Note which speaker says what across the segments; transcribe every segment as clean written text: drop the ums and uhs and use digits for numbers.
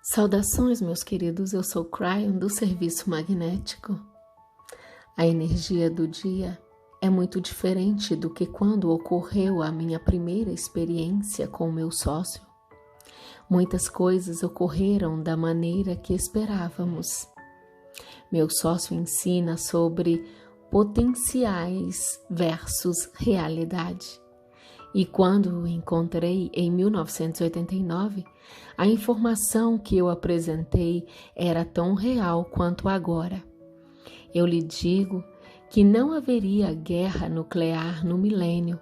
Speaker 1: Saudações, meus queridos, eu sou Cryon do Serviço Magnético. A energia do dia é muito diferente do que quando ocorreu a minha primeira experiência com o meu sócio. Muitas coisas ocorreram da maneira que esperávamos. Meu sócio ensina sobre potenciais versus realidade. E quando o encontrei em 1989, a informação que eu apresentei era tão real quanto agora. Eu lhe digo que não haveria guerra nuclear no milênio.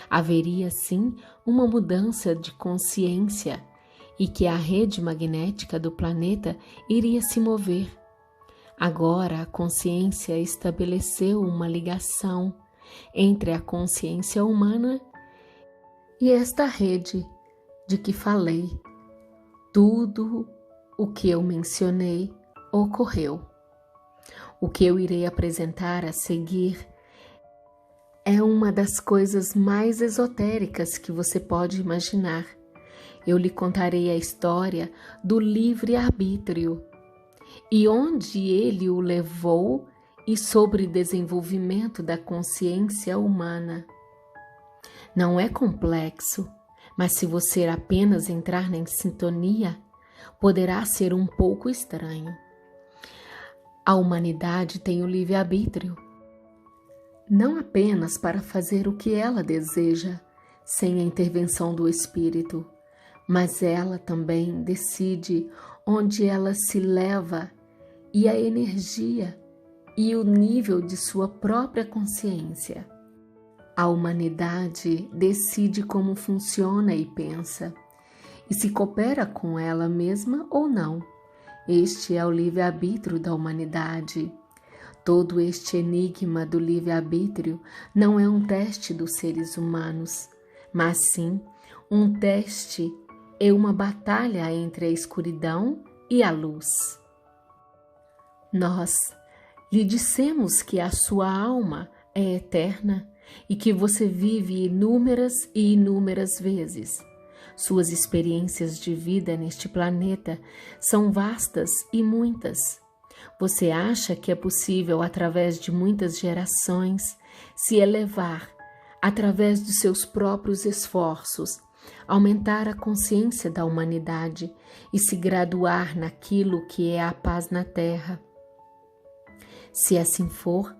Speaker 1: Haveria sim uma mudança de consciência e que a rede magnética do planeta iria se mover. Agora a consciência estabeleceu uma ligação entre a consciência humana e esta rede de que falei. Tudo o que eu mencionei ocorreu. O que eu irei apresentar a seguir é uma das coisas mais esotéricas que você pode imaginar. Eu lhe contarei a história do livre-arbítrio e onde ele o levou e sobre desenvolvimento da consciência humana. Não é complexo, mas se você apenas entrar em sintonia, poderá ser um pouco estranho. A humanidade tem o livre-arbítrio, não apenas para fazer o que ela deseja, sem a intervenção do espírito, mas ela também decide onde ela se leva e a energia e o nível de sua própria consciência. A humanidade decide como funciona e pensa, e se coopera com ela mesma ou não. Este é o livre-arbítrio da humanidade. Todo este enigma do livre-arbítrio não é um teste dos seres humanos, mas sim um teste e uma batalha entre a escuridão e a luz. Nós lhe dissemos que a sua alma é eterna e que você vive inúmeras e inúmeras vezes. Suas experiências de vida neste planeta são vastas e muitas. Você acha que é possível, através de muitas gerações, se elevar, através de seus próprios esforços, aumentar a consciência da humanidade e se graduar naquilo que é a paz na Terra? Se assim for,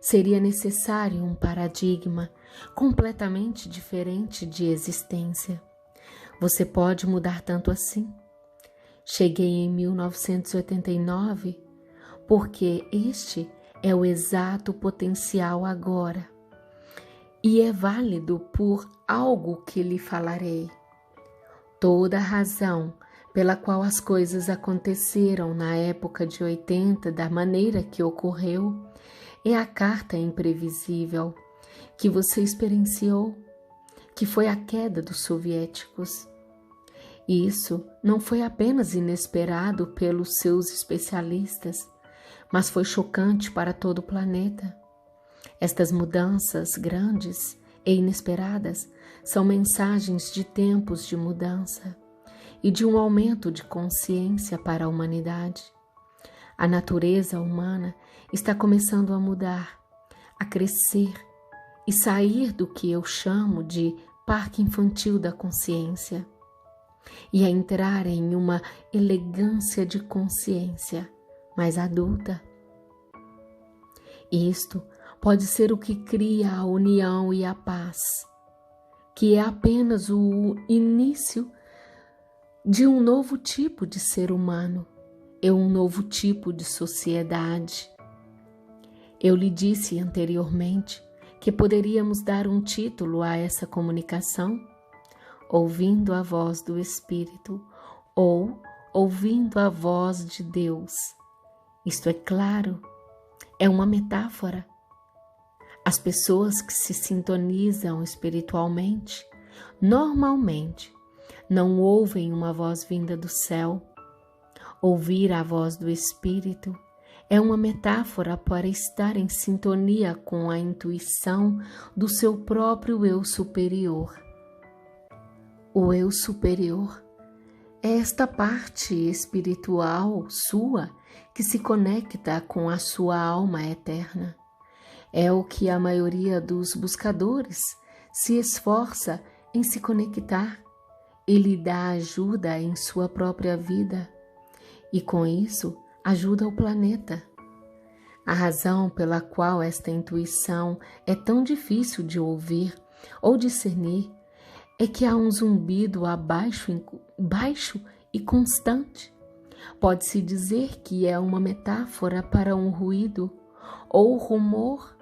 Speaker 1: seria necessário um paradigma completamente diferente de existência. Você pode mudar tanto assim? Cheguei em 1989 porque este é o exato potencial agora e é válido por algo que lhe falarei. Toda a razão pela qual as coisas aconteceram na época de 80 da maneira que ocorreu é a carta imprevisível que você experienciou, que foi a queda dos soviéticos. Isso não foi apenas inesperado pelos seus especialistas, mas foi chocante para todo o planeta. Estas mudanças grandes e inesperadas são mensagens de tempos de mudança e de um aumento de consciência para a humanidade. A natureza humana está começando a mudar, a crescer e sair do que eu chamo de parque infantil da consciência e a entrar em uma elegância de consciência mais adulta. Isto pode ser o que cria a união e a paz, que é apenas o início de um novo tipo de ser humano e um novo tipo de sociedade. Eu lhe disse anteriormente que poderíamos dar um título a essa comunicação, ouvindo a voz do Espírito ou ouvindo a voz de Deus. Isto é claro, é uma metáfora. As pessoas que se sintonizam espiritualmente, normalmente, não ouvem uma voz vinda do céu. Ouvir a voz do Espírito é uma metáfora para estar em sintonia com a intuição do seu próprio eu superior. O eu superior É esta parte espiritual sua que se conecta com a sua alma eterna. É o que a maioria dos buscadores se esforça em se conectar e lhe dá ajuda em sua própria vida. E com isso, ajuda o planeta. A razão pela qual esta intuição é tão difícil de ouvir ou discernir é que há um zumbido baixo e constante. Pode-se dizer que é uma metáfora para um ruído ou rumor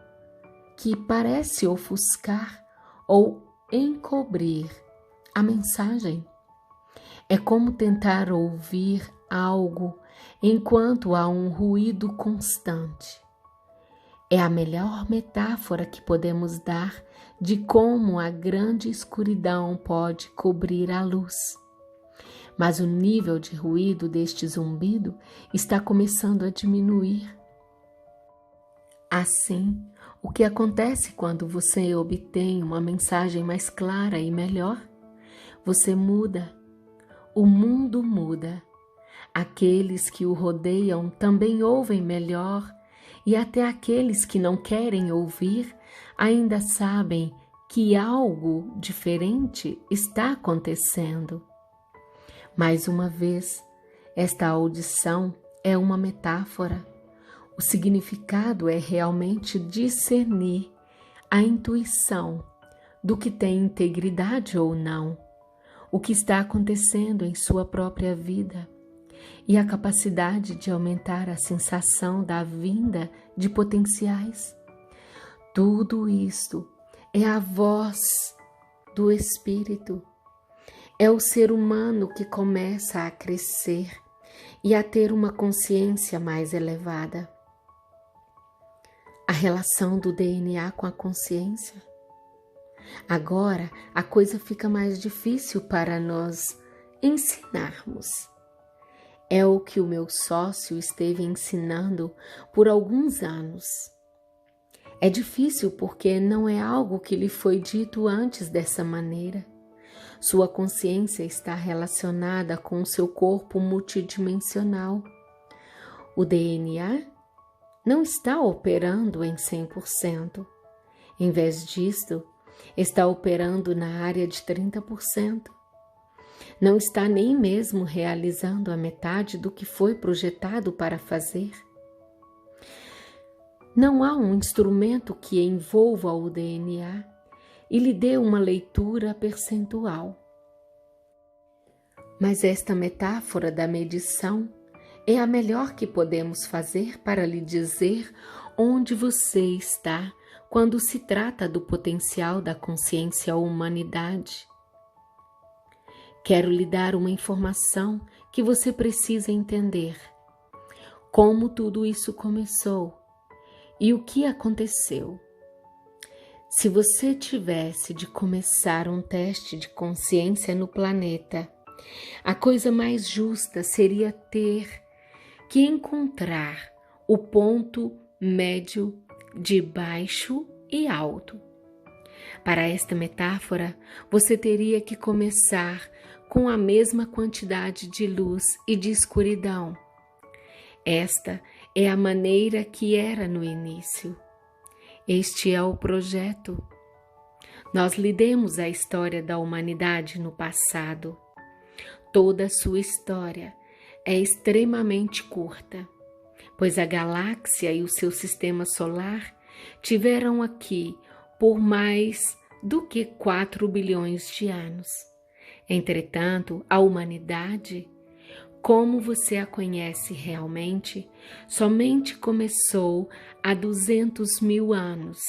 Speaker 1: que parece ofuscar ou encobrir a mensagem. É como tentar ouvir algo enquanto há um ruído constante. É a melhor metáfora que podemos dar de como a grande escuridão pode cobrir a luz. Mas o nível de ruído deste zumbido está começando a diminuir. Assim, o que acontece quando você obtém uma mensagem mais clara e melhor? Você muda. O mundo muda. Aqueles que o rodeiam também ouvem melhor, e até aqueles que não querem ouvir ainda sabem que algo diferente está acontecendo. Mais uma vez, esta audição é uma metáfora. O significado é realmente discernir a intuição do que tem integridade ou não, o que está acontecendo em sua própria vida e a capacidade de aumentar a sensação da vinda de potenciais. Tudo isto é a voz do Espírito. É o ser humano que começa a crescer e a ter uma consciência mais elevada. A relação do DNA com a consciência. Agora a coisa fica mais difícil para nós ensinarmos. É o que o meu sócio esteve ensinando por alguns anos. É difícil porque não é algo que lhe foi dito antes dessa maneira. Sua consciência está relacionada com o seu corpo multidimensional. O DNA não está operando em 100%. Em vez disto, está operando na área de 30%. Não está nem mesmo realizando a metade do que foi projetado para fazer. Não há um instrumento que envolva o DNA e lhe dê uma leitura percentual. Mas esta metáfora da medição é a melhor que podemos fazer para lhe dizer onde você está quando se trata do potencial da consciência humanidade. Quero lhe dar uma informação que você precisa entender. Como tudo isso começou e o que aconteceu. Se você tivesse de começar um teste de consciência no planeta, a coisa mais justa seria ter que encontrar o ponto médio de baixo e alto. Para esta metáfora, você teria que começar com a mesma quantidade de luz e de escuridão. Esta é a maneira que era no início. Este é o projeto. Nós lhe demos a história da humanidade no passado. Toda a sua história é extremamente curta, pois a galáxia e o seu sistema solar tiveram aqui por mais do que 4 bilhões de anos. Entretanto, a humanidade, como você a conhece realmente, somente começou há 200 mil anos.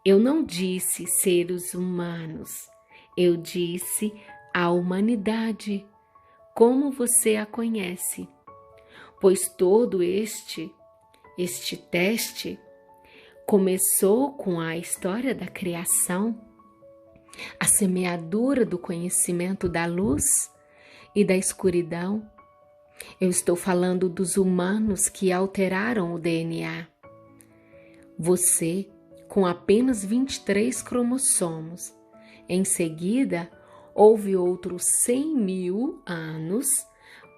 Speaker 1: Eu não disse seres humanos, eu disse a humanidade, como você a conhece, pois todo este teste começou com a história da criação, a semeadura do conhecimento da luz e da escuridão. Eu estou falando dos humanos que alteraram o DNA. Você, com apenas 23 cromossomos, em seguida, houve outros 100.000 anos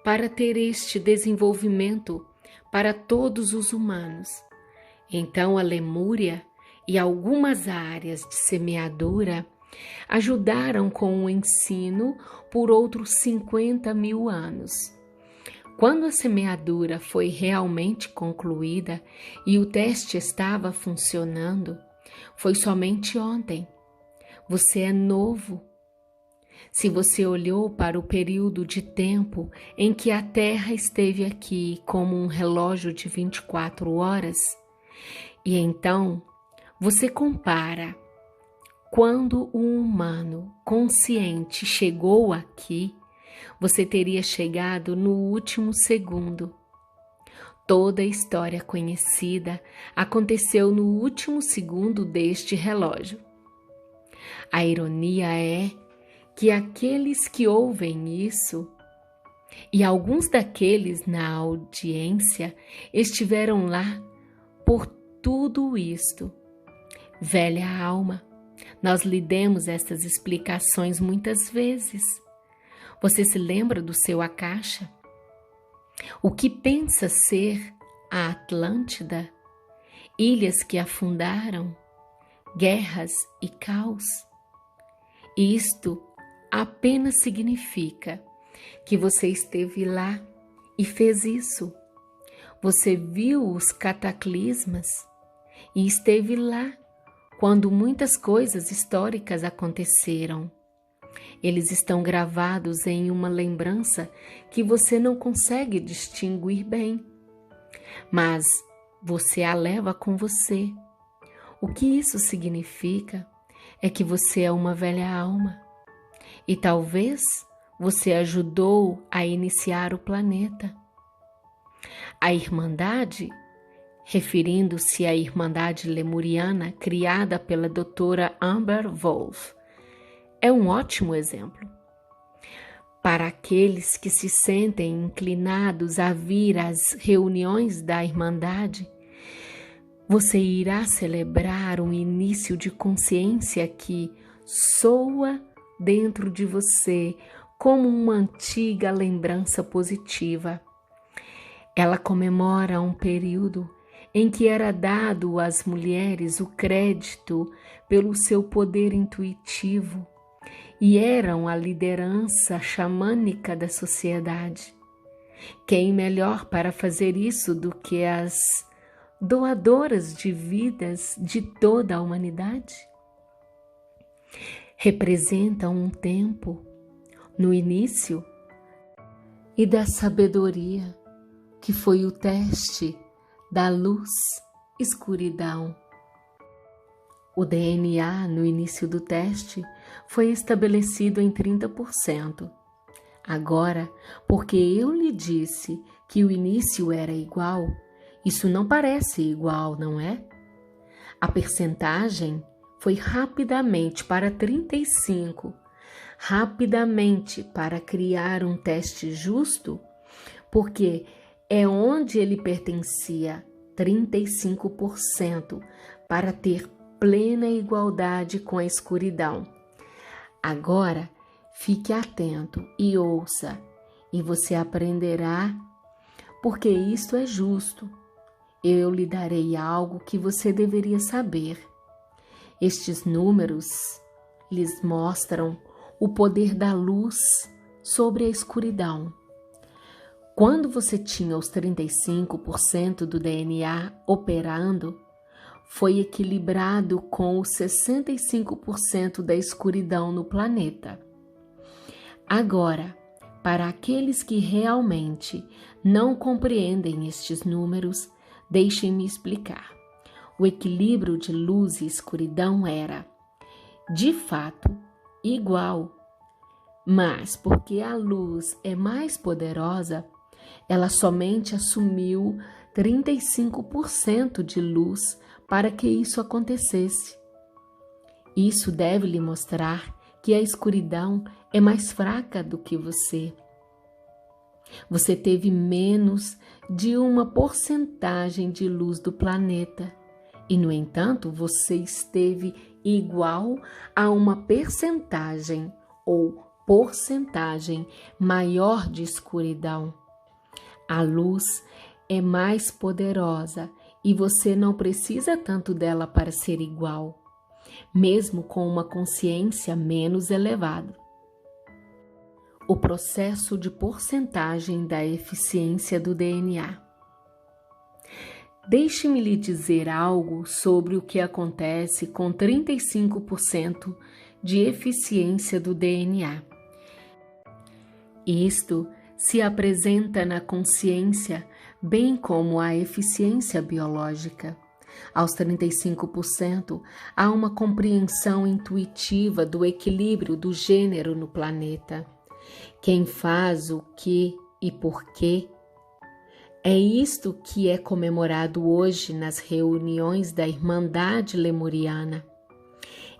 Speaker 1: para ter este desenvolvimento para todos os humanos. Então a Lemúria e algumas áreas de semeadura ajudaram com o ensino por outros 50.000 anos. Quando a semeadura foi realmente concluída e o teste estava funcionando, foi somente ontem. Você é novo. Se você olhou para o período de tempo em que a Terra esteve aqui como um relógio de 24 horas, e então você compara quando um humano consciente chegou aqui, você teria chegado no último segundo. Toda a história conhecida aconteceu no último segundo deste relógio. A ironia é que aqueles que ouvem isso, e alguns daqueles na audiência, estiveram lá por tudo isto. Velha alma, nós lhe demos estas explicações muitas vezes. Você se lembra do seu Akasha? O que pensa ser a Atlântida? Ilhas que afundaram? Guerras e caos? Isto apenas significa que você esteve lá e fez isso. Você viu os cataclismas e esteve lá quando muitas coisas históricas aconteceram. Eles estão gravados em uma lembrança que você não consegue distinguir bem, mas você a leva com você. O que isso significa é que você é uma velha alma e talvez você ajudou a iniciar o planeta. A Irmandade, referindo-se à Irmandade Lemuriana criada pela doutora Amber Wolf, é um ótimo exemplo. Para aqueles que se sentem inclinados a vir às reuniões da Irmandade, você irá celebrar um início de consciência que soa dentro de você como uma antiga lembrança positiva. Ela comemora um período em que era dado às mulheres o crédito pelo seu poder intuitivo e eram a liderança xamânica da sociedade. Quem melhor para fazer isso do que as doadoras de vidas de toda a humanidade? Representam um tempo, no início, e da sabedoria, que foi o teste da luz-escuridão. O DNA no início do teste foi estabelecido em 30%. Agora, porque eu lhe disse que o início era igual, isso não parece igual, não é? A percentagem foi rapidamente para 35%, rapidamente para criar um teste justo, porque é onde ele pertencia, 35%, para ter plena igualdade com a escuridão. Agora, fique atento e ouça, e você aprenderá, porque isto é justo. Eu lhe darei algo que você deveria saber. Estes números lhes mostram o poder da luz sobre a escuridão. Quando você tinha os 35% do DNA operando, foi equilibrado com os 65% da escuridão no planeta. Agora, para aqueles que realmente não compreendem estes números, deixem-me explicar. O equilíbrio de luz e escuridão era, de fato, igual, mas porque a luz é mais poderosa, ela somente assumiu 35% de luz para que isso acontecesse. Isso deve lhe mostrar que a escuridão é mais fraca do que você. Você teve menos de uma porcentagem de luz do planeta e, no entanto, você esteve igual a uma percentagem ou porcentagem maior de escuridão. A luz é mais poderosa e você não precisa tanto dela para ser igual, mesmo com uma consciência menos elevada. O processo de porcentagem da eficiência do DNA. Deixe-me lhe dizer algo sobre o que acontece com 35% de eficiência do DNA. Isto se apresenta na consciência, bem como a eficiência biológica. Aos 35%, há uma compreensão intuitiva do equilíbrio do gênero no planeta. Quem faz o que e por quê. É isto que é comemorado hoje nas reuniões da Irmandade Lemuriana.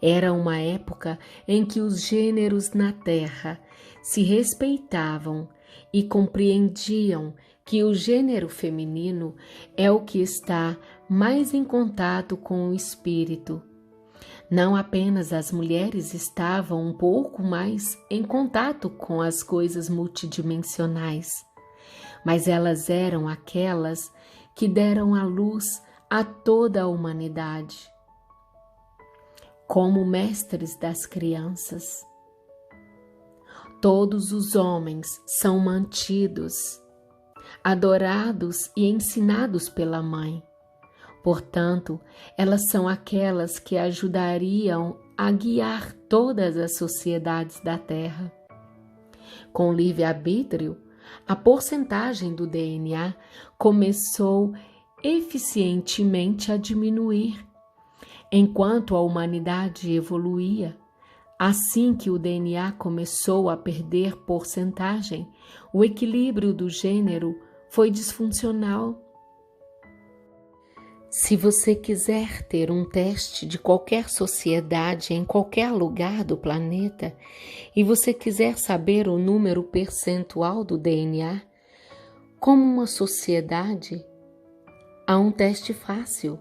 Speaker 1: Era uma época em que os gêneros na Terra se respeitavam e compreendiam que o gênero feminino é o que está mais em contato com o espírito. Não apenas as mulheres estavam um pouco mais em contato com as coisas multidimensionais, mas elas eram aquelas que deram a luz a toda a humanidade, como mestres das crianças. Todos os homens são mantidos, adorados e ensinados pela mãe. Portanto, elas são aquelas que ajudariam a guiar todas as sociedades da Terra. Com livre-arbítrio, a porcentagem do DNA começou eficientemente a diminuir, enquanto a humanidade evoluía. Assim que o DNA começou a perder porcentagem, o equilíbrio do gênero foi disfuncional. Se você quiser ter um teste de qualquer sociedade em qualquer lugar do planeta e você quiser saber o número percentual do DNA, como uma sociedade, há um teste fácil.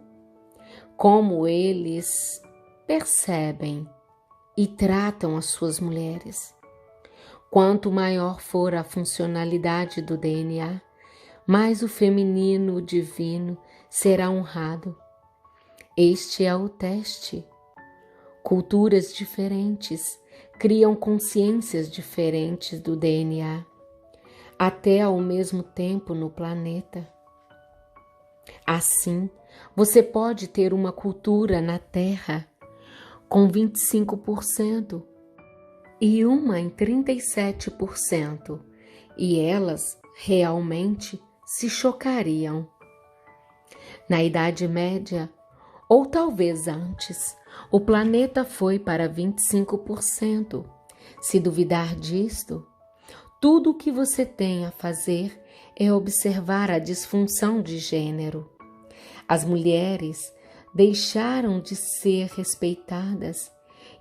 Speaker 1: Como eles percebem e tratam as suas mulheres. Quanto maior for a funcionalidade do DNA, mais o feminino o divino será honrado. Este é o teste. Culturas diferentes criam consciências diferentes do DNA, até ao mesmo tempo no planeta. Assim, você pode ter uma cultura na Terra com 25% e uma em 37%, e elas realmente se chocariam. Na Idade Média, ou talvez antes, o planeta foi para 25%. Se duvidar disto, tudo o que você tem a fazer é observar a disfunção de gênero. As mulheres deixaram de ser respeitadas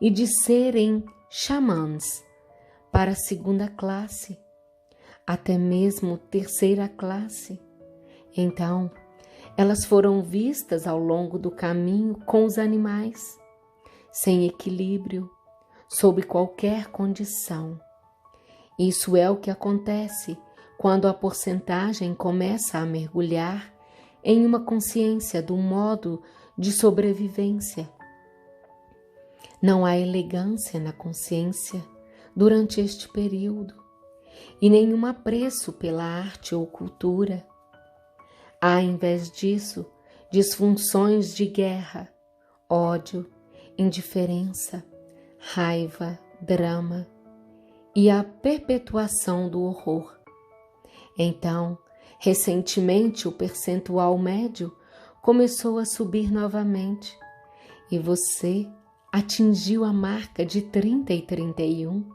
Speaker 1: e de serem xamãs para segunda classe, até mesmo terceira classe. Então, elas foram vistas ao longo do caminho com os animais, sem equilíbrio, sob qualquer condição. Isso é o que acontece quando a porcentagem começa a mergulhar em uma consciência do modo de sobrevivência. Não há elegância na consciência durante este período e nenhum apreço pela arte ou cultura. Há, em vez disso, disfunções de guerra, ódio, indiferença, raiva, drama e a perpetuação do horror. Então, recentemente, o percentual médio começou a subir novamente e você atingiu a marca de 30 e 31.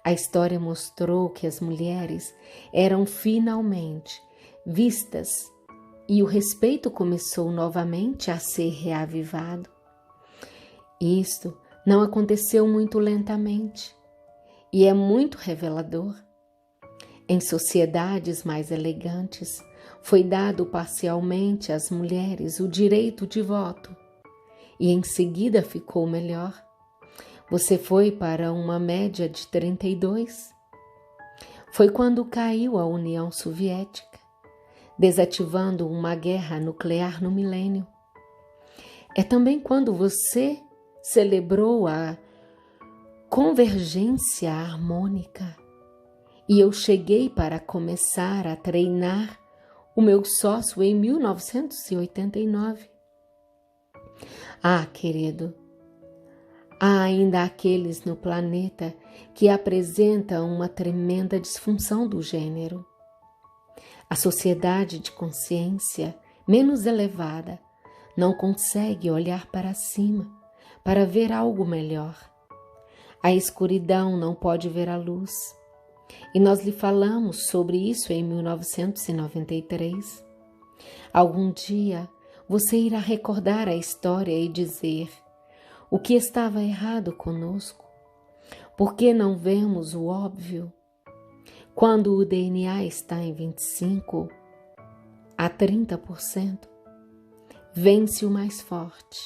Speaker 1: A história mostrou que as mulheres eram finalmente vistas e o respeito começou novamente a ser reavivado. Isto não aconteceu muito lentamente e é muito revelador. Em sociedades mais elegantes, foi dado parcialmente às mulheres o direito de voto e em seguida ficou melhor. Você foi para uma média de 32. Foi quando caiu a União Soviética, desativando uma guerra nuclear no milênio. É também quando você celebrou a convergência harmônica e eu cheguei para começar a treinar o meu sócio em 1989. Ah, querido, há ainda aqueles no planeta que apresentam uma tremenda disfunção do gênero. A sociedade de consciência menos elevada não consegue olhar para cima para ver algo melhor. A escuridão não pode ver a luz. E nós lhe falamos sobre isso em 1993. Algum dia você irá recordar a história e dizer o que estava errado conosco. Por que não vemos o óbvio? Quando o DNA está em 25 a 30%, vence o mais forte.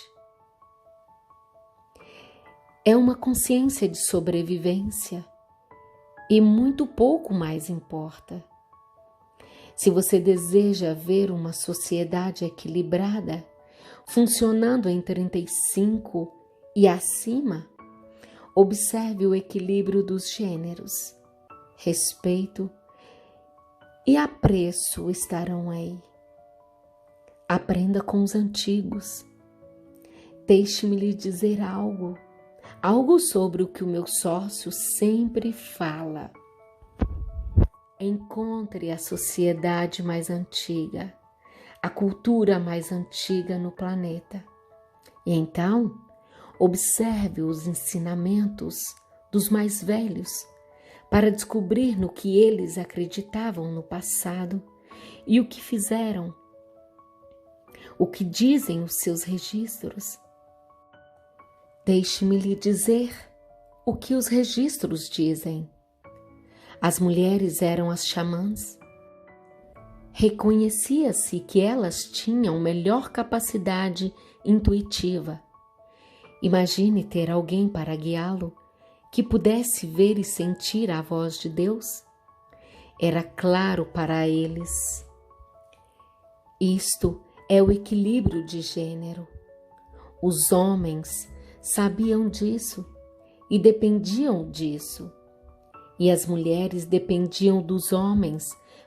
Speaker 1: É uma consciência de sobrevivência e muito pouco mais importa. Se você deseja ver uma sociedade equilibrada, funcionando em 35 e acima, observe o equilíbrio dos gêneros. Respeito e apreço estarão aí. Aprenda com os antigos. Deixe-me lhe dizer algo sobre o que o meu sócio sempre fala. Encontre a sociedade mais antiga, a cultura mais antiga no planeta. E então, observe os ensinamentos dos mais velhos para descobrir no que eles acreditavam no passado e o que fizeram, o que dizem os seus registros. Deixe-me lhe dizer o que os registros dizem. As mulheres eram as xamãs. Reconhecia-se que elas tinham melhor capacidade intuitiva. Imagine ter alguém para guiá-lo que pudesse ver e sentir a voz de Deus. Era claro para eles. Isto é o equilíbrio de gênero. Os homens sabiam disso e dependiam disso. E as mulheres dependiam dos homens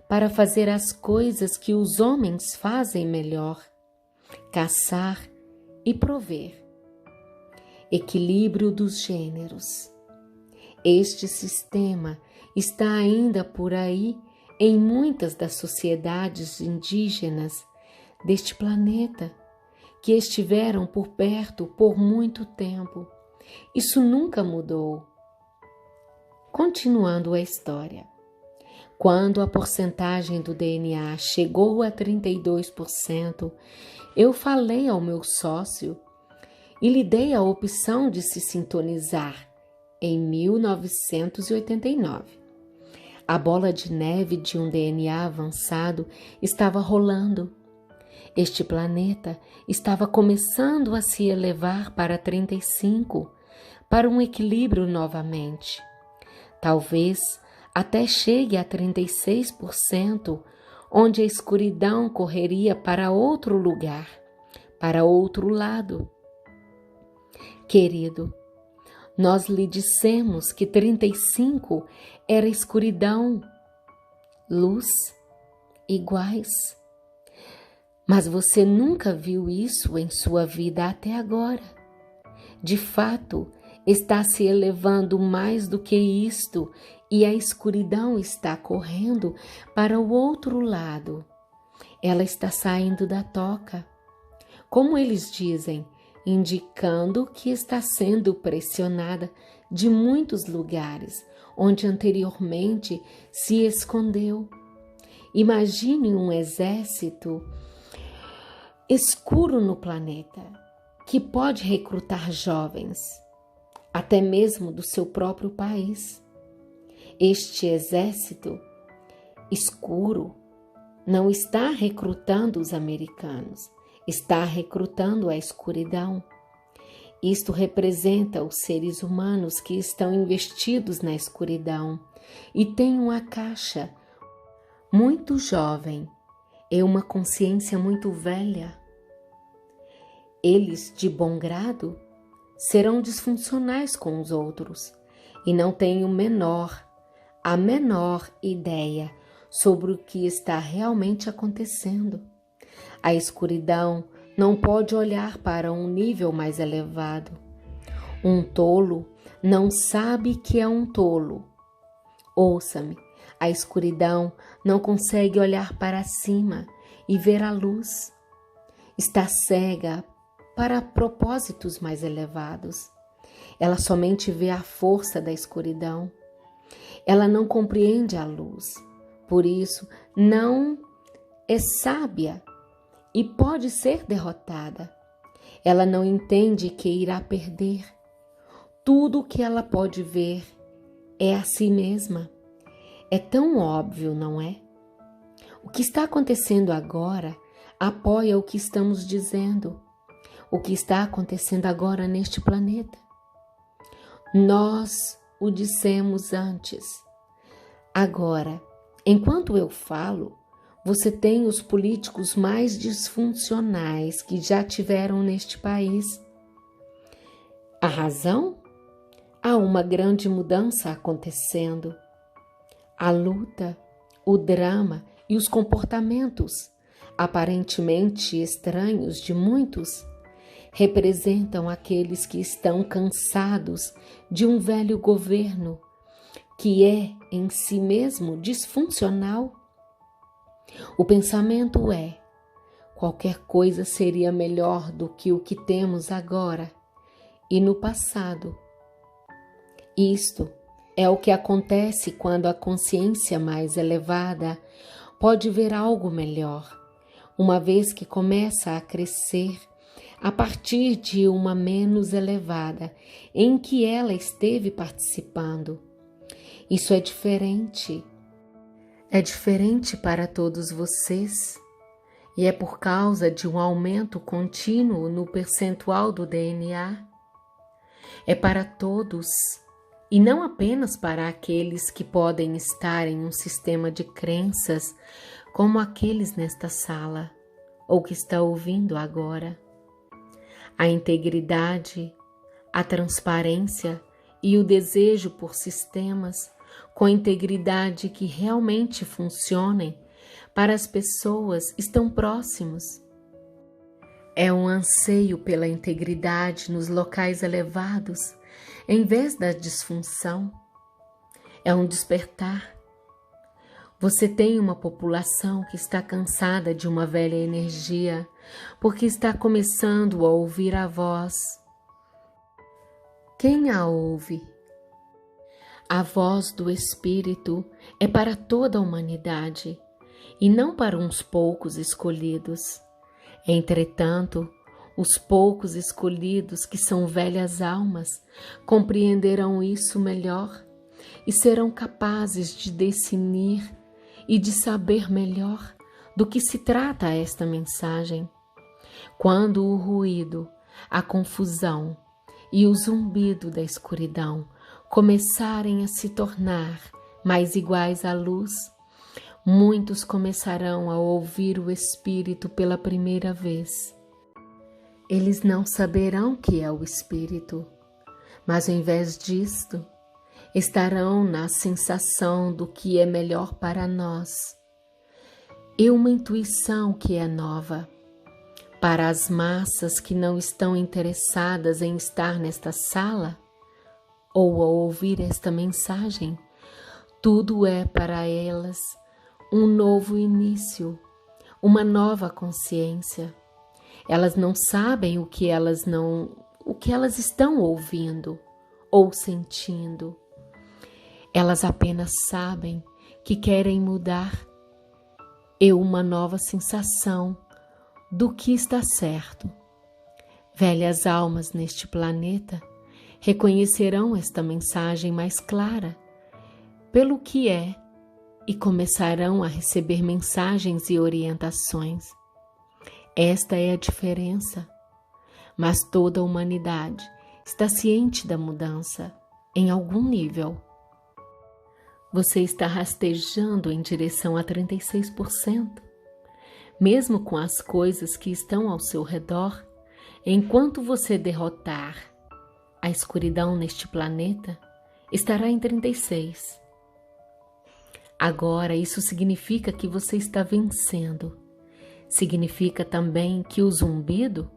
Speaker 1: para fazer as coisas que os homens fazem melhor: caçar e prover. Equilíbrio dos gêneros. Este sistema está ainda por aí em muitas das sociedades indígenas deste planeta que estiveram por perto por muito tempo. Isso nunca mudou. Continuando a história. Quando a porcentagem do DNA chegou a 32%, eu falei ao meu sócio e lhe dei a opção de se sintonizar em 1989. A bola de neve de um DNA avançado estava rolando. Este planeta estava começando a se elevar para 35, para um equilíbrio novamente. Talvez até chegue a 36%, onde a escuridão correria para outro lugar, para outro lado. Querido, nós lhe dissemos que 35 era escuridão, luz iguais. Mas você nunca viu isso em sua vida até agora. De fato, está se elevando mais do que isto e a escuridão está correndo para o outro lado. Ela está saindo da toca, como eles dizem, indicando que está sendo pressionada de muitos lugares onde anteriormente se escondeu. Imagine um exército escuro no planeta que pode recrutar jovens, até mesmo do seu próprio país. Este exército escuro não está recrutando os americanos, está recrutando a escuridão. Isto representa os seres humanos que estão investidos na escuridão e têm uma caixa muito jovem e uma consciência muito velha. Eles, de bom grado, serão disfuncionais com os outros e não têm a menor ideia sobre o que está realmente acontecendo. A escuridão não pode olhar para um nível mais elevado. Um tolo não sabe que é um tolo. Ouça-me, a escuridão não consegue olhar para cima e ver a luz. Está cega para propósitos mais elevados. Ela somente vê a força da escuridão. Ela não compreende a luz. Por isso, não é sábia e pode ser derrotada. Ela não entende que irá perder. Tudo o que ela pode ver é a si mesma. É tão óbvio, não é? O que está acontecendo agora apoia o que estamos dizendo. O que está acontecendo agora neste planeta. Nós o dissemos antes. Agora, enquanto eu falo, você tem os políticos mais disfuncionais que já tiveram neste país. A razão? Há uma grande mudança acontecendo. A luta, o drama e os comportamentos, aparentemente estranhos de muitos, representam aqueles que estão cansados de um velho governo que é em si mesmo disfuncional. O pensamento é: qualquer coisa seria melhor do que o que temos agora e no passado. Isto é o que acontece quando a consciência mais elevada pode ver algo melhor, uma vez que começa a crescer a partir de uma menos elevada em que ela esteve participando. Isso é diferente. É diferente para todos vocês e é por causa de um aumento contínuo no percentual do DNA. É para todos e não apenas para aqueles que podem estar em um sistema de crenças como aqueles nesta sala ou que está ouvindo agora. A integridade, a transparência e o desejo por sistemas com integridade que realmente funcionem para as pessoas estão próximos. É um anseio pela integridade nos locais elevados, em vez da disfunção. É um despertar. Você tem uma população que está cansada de uma velha energia, porque está começando a ouvir a voz. Quem a ouve? A voz do Espírito é para toda a humanidade e não para uns poucos escolhidos. Entretanto, os poucos escolhidos, que são velhas almas, compreenderão isso melhor e serão capazes de discernir e de saber melhor do que se trata esta mensagem. Quando o ruído, a confusão e o zumbido da escuridão começarem a se tornar mais iguais à luz, muitos começarão a ouvir o Espírito pela primeira vez. Eles não saberão que é o Espírito, mas ao invés disto, estarão na sensação do que é melhor para nós e uma intuição que é nova. Para as massas que não estão interessadas em estar nesta sala ou a ouvir esta mensagem, tudo é para elas um novo início, uma nova consciência. Elas não sabem o que elas estão ouvindo ou sentindo. Elas apenas sabem que querem mudar e uma nova sensação do que está certo. Velhas almas neste planeta reconhecerão esta mensagem mais clara pelo que é e começarão a receber mensagens e orientações. Esta é a diferença. mas toda a humanidade está ciente da mudança em algum nível. Você está rastejando em direção a 36%, mesmo com as coisas que estão ao seu redor. Enquanto você derrotar a escuridão neste planeta, estará em 36%. Agora, isso significa que você está vencendo. Significa também que o zumbido,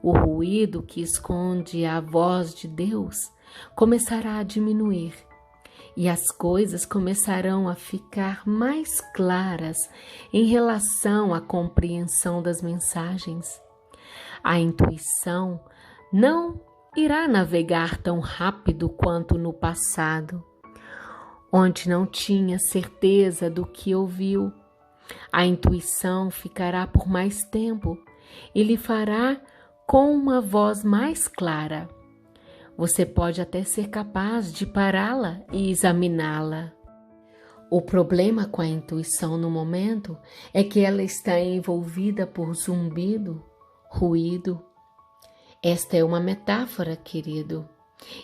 Speaker 1: o ruído que esconde a voz de Deus, começará a diminuir e as coisas começarão a ficar mais claras em relação à compreensão das mensagens. A intuição não irá navegar tão rápido quanto no passado, onde não tinha certeza do que ouviu. A intuição ficará por mais tempo e lhe fará com uma voz mais clara. Você pode até ser capaz de pará-la e examiná-la. O problema com a intuição no momento é que ela está envolvida por zumbido, ruído. Esta é uma metáfora, querido,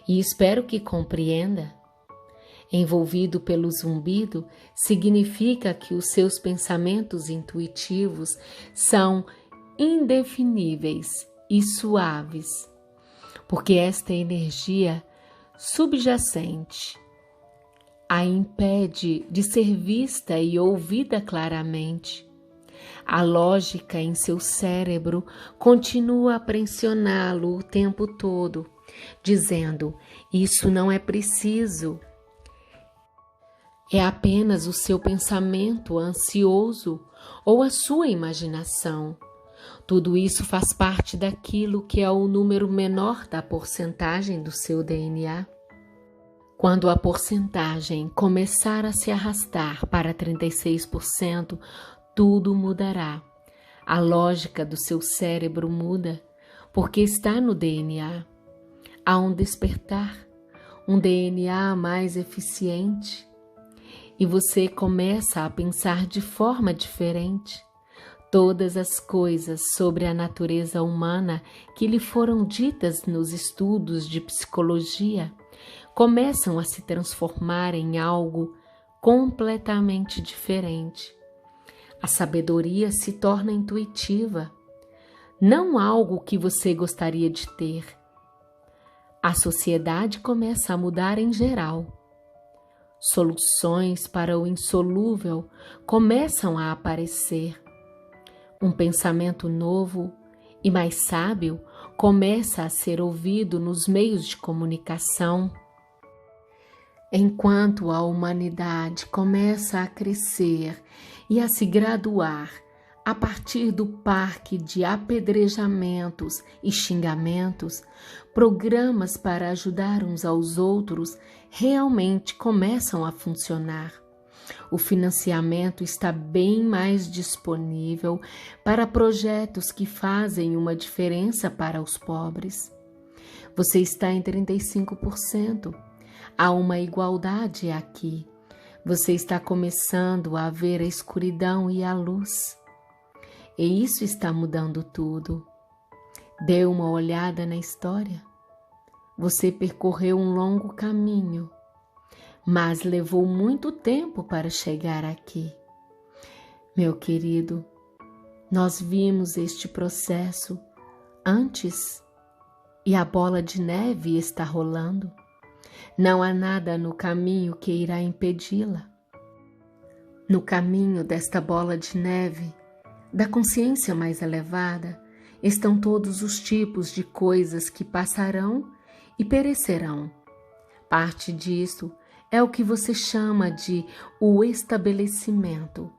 Speaker 1: e espero que compreenda. Envolvido pelo zumbido significa que os seus pensamentos intuitivos são indefiníveis e suaves, porque esta energia subjacente a impede de ser vista e ouvida claramente. A lógica em seu cérebro continua a pressioná-lo o tempo todo, dizendo: isso não é preciso. É apenas o seu pensamento ansioso ou a sua imaginação. Tudo isso faz parte daquilo que é o número menor da porcentagem do seu DNA. Quando a porcentagem começar a se arrastar para 36%, tudo mudará. A lógica do seu cérebro muda, porque está no DNA. Há um despertar, um DNA mais eficiente, e você começa a pensar de forma diferente. Todas as coisas sobre a natureza humana que lhe foram ditas nos estudos de psicologia começam a se transformar em algo completamente diferente. A sabedoria se torna intuitiva, não algo que você gostaria de ter. A sociedade começa a mudar em geral. Soluções para o insolúvel começam a aparecer. Um pensamento novo e mais sábio começa a ser ouvido nos meios de comunicação. Enquanto a humanidade começa a crescer e a se graduar a partir do parque de apedrejamentos e xingamentos, programas para ajudar uns aos outros realmente começam a funcionar. O financiamento está bem mais disponível para projetos que fazem uma diferença para os pobres. Você está em 35%. Há uma igualdade aqui. Você está começando a ver a escuridão e a luz. E isso está mudando tudo. Dê uma olhada na história. Você percorreu um longo caminho, mas levou muito tempo para chegar aqui. Meu querido, nós vimos este processo antes e a bola de neve está rolando. Não há nada no caminho que irá impedi-la. No caminho desta bola de neve, da consciência mais elevada, estão todos os tipos de coisas que passarão e perecerão. Parte disso é o que você chama de o estabelecimento.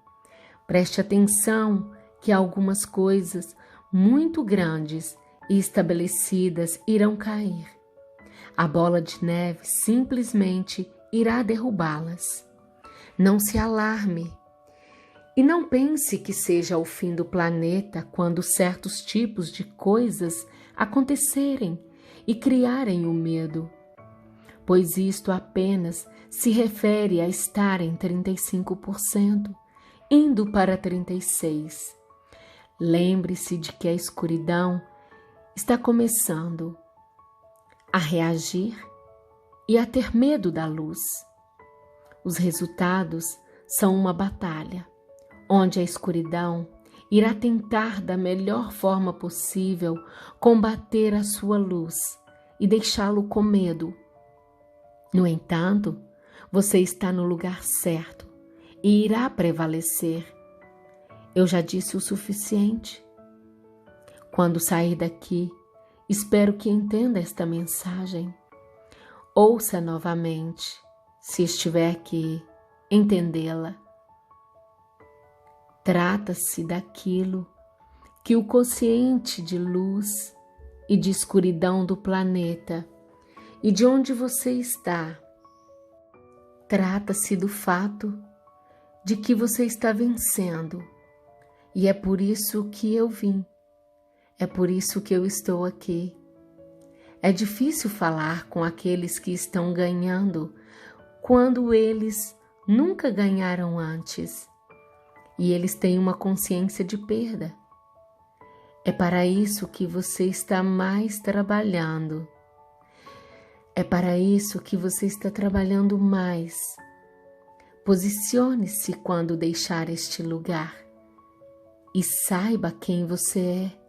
Speaker 1: Preste atenção que algumas coisas muito grandes e estabelecidas irão cair. A bola de neve simplesmente irá derrubá-las. Não se alarme e não pense que seja o fim do planeta quando certos tipos de coisas acontecerem e criarem o medo, pois isto apenas se refere a estar em 35%, indo para 36%. Lembre-se de que a escuridão está começando a reagir e a ter medo da luz. Os resultados são uma batalha, onde a escuridão irá tentar da melhor forma possível combater a sua luz e deixá-lo com medo. No entanto, você está no lugar certo e irá prevalecer. Eu já disse o suficiente. Quando sair daqui, espero que entenda esta mensagem. Ouça novamente, se estiver aqui, entendê-la. Trata-se daquilo que o consciente de luz e de escuridão do planeta e de onde você está. Trata-se do fato de que você está vencendo, e é por isso que eu vim, é por isso que eu estou aqui. É difícil falar com aqueles que estão ganhando quando eles nunca ganharam antes e eles têm uma consciência de perda. É para isso que você está mais trabalhando. É para isso que você está trabalhando mais. Posicione-se quando deixar este lugar e saiba quem você é.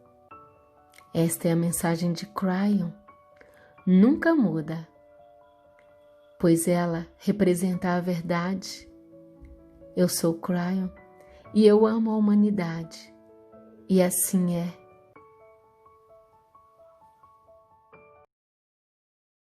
Speaker 1: Esta é a mensagem de Cryon. Nunca muda, pois ela representa a verdade. Eu sou Cryon e eu amo a humanidade, e assim é.